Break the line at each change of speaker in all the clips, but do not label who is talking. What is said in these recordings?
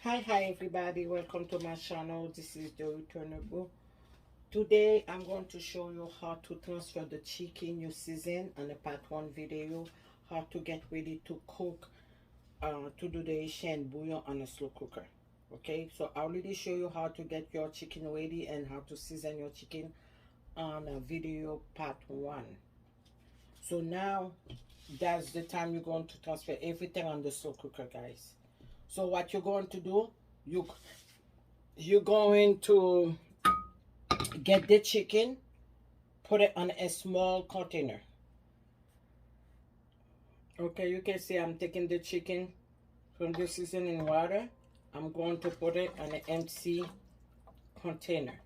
Hi everybody, welcome to my channel. This is Thereturnable. Today I'm going to show you how to transfer the chicken you season on the part 1 video, how to get ready to cook, to do the Haitian bouillon on a slow cooker. Okay, so I already show you how to get your chicken ready and how to season your chicken on a video part 1. So now that's the time you're going to transfer everything on the slow cooker, guys. So what you're going to do, you're going to get the chicken, put it on a small container. Okay, you can see I'm taking the chicken from the seasoning water. I'm going to put it on an empty container.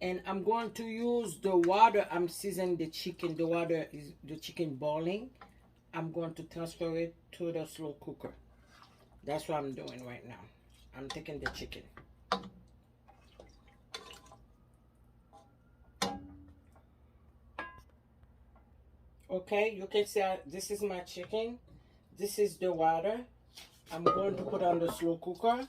And I'm going to use the water I'm seasoning the chicken. The water is the chicken boiling. I'm going to transfer it to the slow cooker. That's what I'm doing right now. I'm taking the chicken. Okay, you can see this is my chicken. This is the water. I'm going to put on the slow cooker.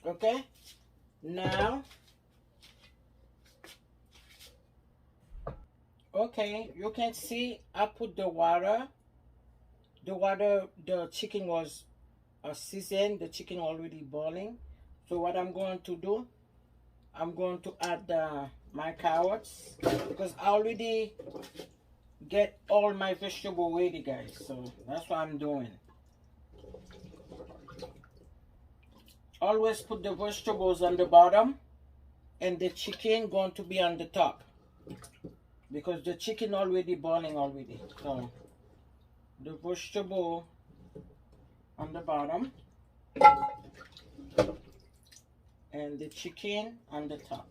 Okay, now, okay, you can see I put the water. The chicken was seasoned. The chicken already boiling. So what I'm going to do, I'm going to add my carrots because I already get all my vegetable ready, guys. So that's what I'm doing. Always put the vegetables on the bottom and the chicken going to be on the top because the chicken already boiling already. So the vegetable on the bottom and the chicken on the top.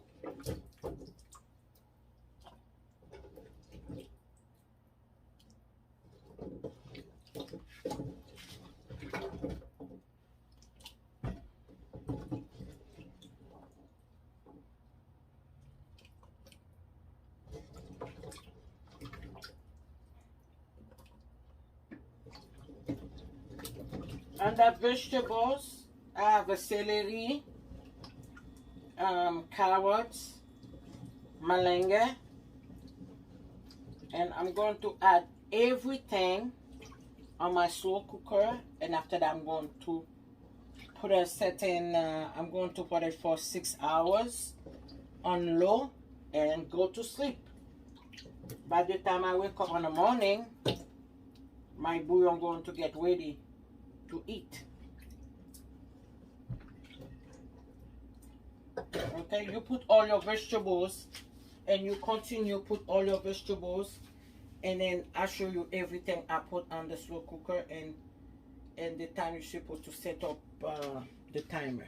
And the vegetables, I have a celery, carrots, malanga, and I'm going to add everything on my slow cooker, and after that I'm going to put a certain, I'm going to put it for 6 hours on low and go to sleep. By the time I wake up in the morning, my bouillon going to get ready to eat. Okay, you put all your vegetables and you continue put all your vegetables, and then I show you everything I put on the slow cooker and the time you're supposed to set up the timer.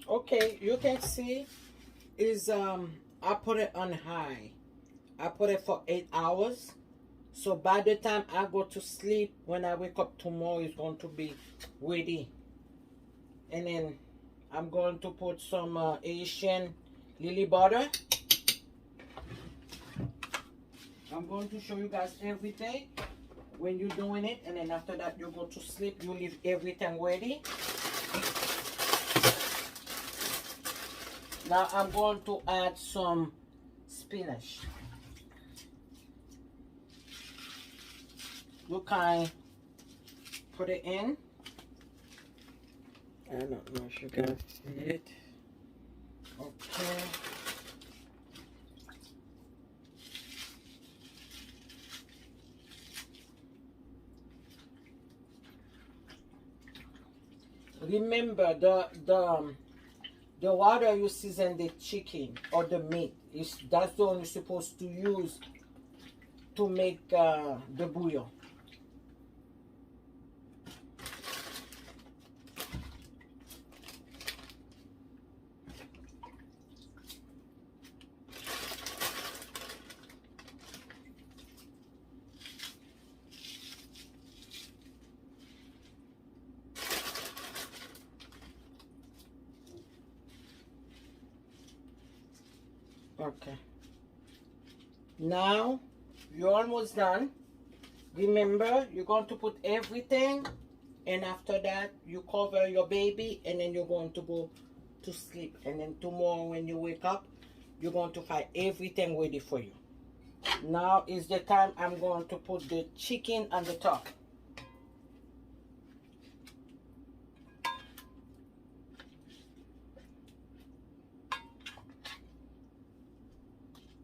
Okay, you can see is I put it on high. I put it for 8 hours. So by the time I go to sleep, when I wake up tomorrow, it's going to be ready. And then I'm going to put some Haitian lily butter. I'm going to show you guys everything when you're doing it, and then after that you go to sleep, you leave everything ready. Now I'm going to add some spinach. You can put it in. I don't know if you guys see it. Okay. Remember the water you season the chicken or the meat that's the one you're supposed to use to make the bouillon. Okay. Now You're almost done. Remember, you're going to put everything, and after that you cover your baby, and then you're going to go to sleep. And then tomorrow when you wake up, you're going to find everything ready for you. Now is the time I'm going to put the chicken on the top.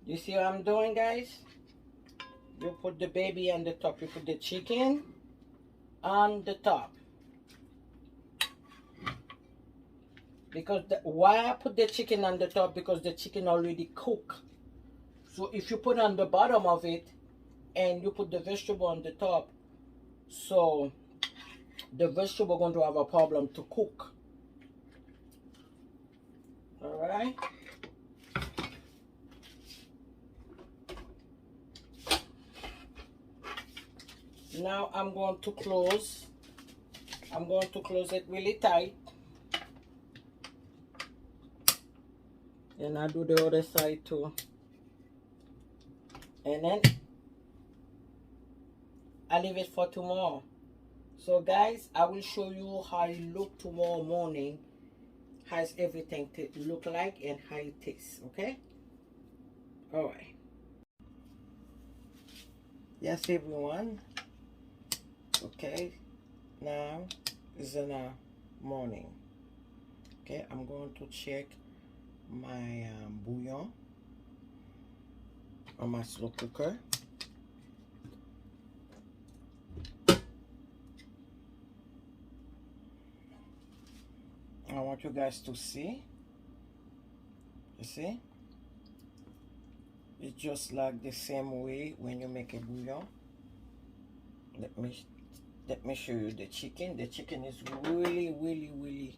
You see what I'm doing, guys? You put the baby on the top. You put the chicken on the top. Because why I put the chicken on the top? Because the chicken already cooked. So if you put on the bottom of it and you put the vegetable on the top, so the vegetable going to have a problem to cook. All right. Now I'm going to close. I'm going to close it really tight. And I do the other side too. And then I leave it for tomorrow. So guys, I will show you how it look tomorrow morning. How everything look like and how it tastes. Okay. All right. Yes, everyone. Okay. Now is in the morning. Okay, I'm going to check my bouillon on my slow cooker. I want you guys to see. You see? It's just like the same way when you make a bouillon. Let me show you the chicken. The chicken is really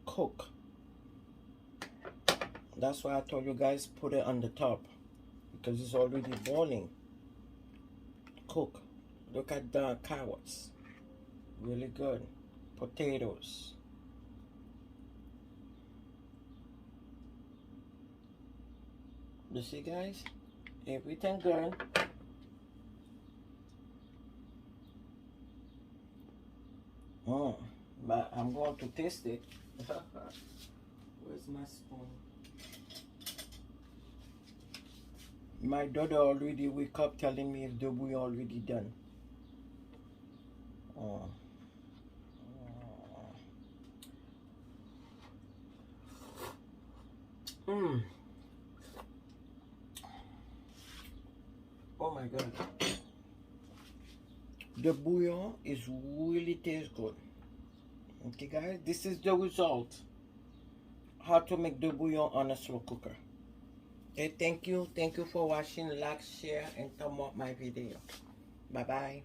cooked. That's why I told you guys put it on the top, because it's already boiling. Cook. Look at the carrots. Really good. Potatoes. You see, guys? Everything good. But I'm going to taste it. Where's my spoon? My daughter already wake up telling me if the bouillon already done. Oh my God. The bouillon is really tastes good. Okay guys, this is the result. How to make the bouillon on a slow cooker. Okay, thank you for watching. Like, share, and thumb up my video. Bye bye.